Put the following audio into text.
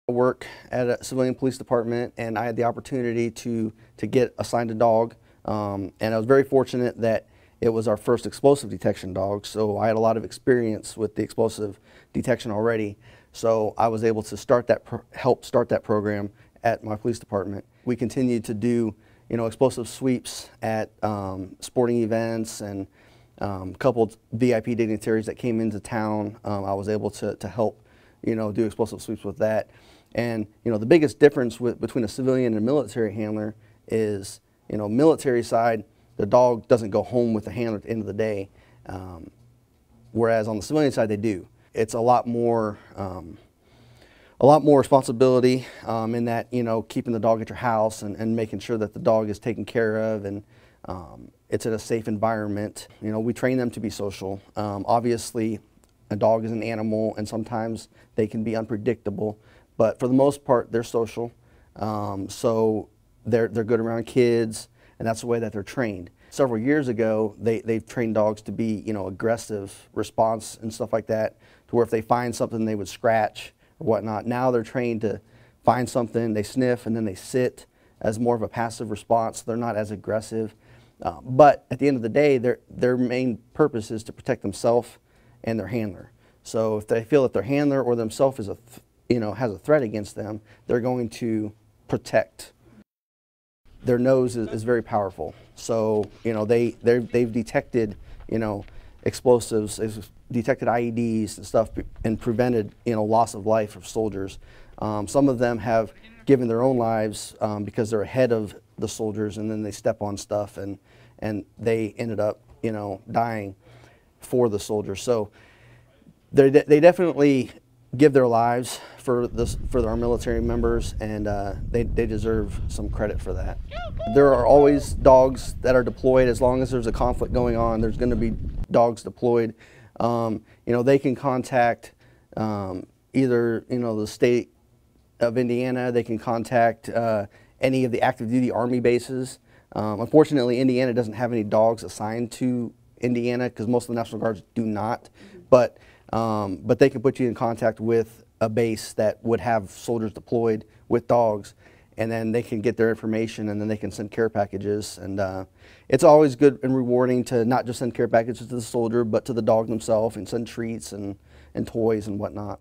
I work at a civilian police department, and I had the opportunity to get assigned a dog, and I was very fortunate that it was our first explosive detection dog, so I had a lot of experience with the explosive detection already. So I was able to help start that program at my police department. We continued to do, explosive sweeps at sporting events, and a couple VIP dignitaries that came into town. I was able to help, do explosive sweeps with that. And the biggest difference between a civilian and a military handler is, military side, the dog doesn't go home with the handler at the end of the day, whereas on the civilian side they do. It's a lot more responsibility in that, keeping the dog at your house and making sure that the dog is taken care of, and it's in a safe environment. We train them to be social. Obviously, a dog is an animal, and sometimes they can be unpredictable, but for the most part, they're social. So they're good around kids, and that's the way that they're trained. Several years ago, they've trained dogs to be, aggressive response and stuff like that, to where if they find something, they would scratch or whatnot. Now they're trained to find something, they sniff, and then they sit as more of a passive response. They're not as aggressive. But at the end of the day, their main purpose is to protect themselves and their handler. So if they feel that their handler or themselves is has a threat against them, they're going to protect. Their nose is very powerful. So they've detected explosives, they've detected IEDs and stuff, and prevented loss of life of soldiers. Some of them have given their own lives because they're ahead of the soldiers, and then they step on stuff, and they ended up dying for the soldiers. So they definitely give their lives for our military members, and they deserve some credit for that. There are always dogs that are deployed. As long as there's a conflict going on, there's going to be dogs deployed. They can contact either the state of Indiana. They can contact any of the active duty Army bases. Unfortunately, Indiana doesn't have any dogs assigned to Indiana because most of the National Guards do not. But they can put you in contact with a base that would have soldiers deployed with dogs, and then they can get their information, and then they can send care packages. And it's always good and rewarding to not just send care packages to the soldier, but to the dog themselves, and send treats and toys and whatnot.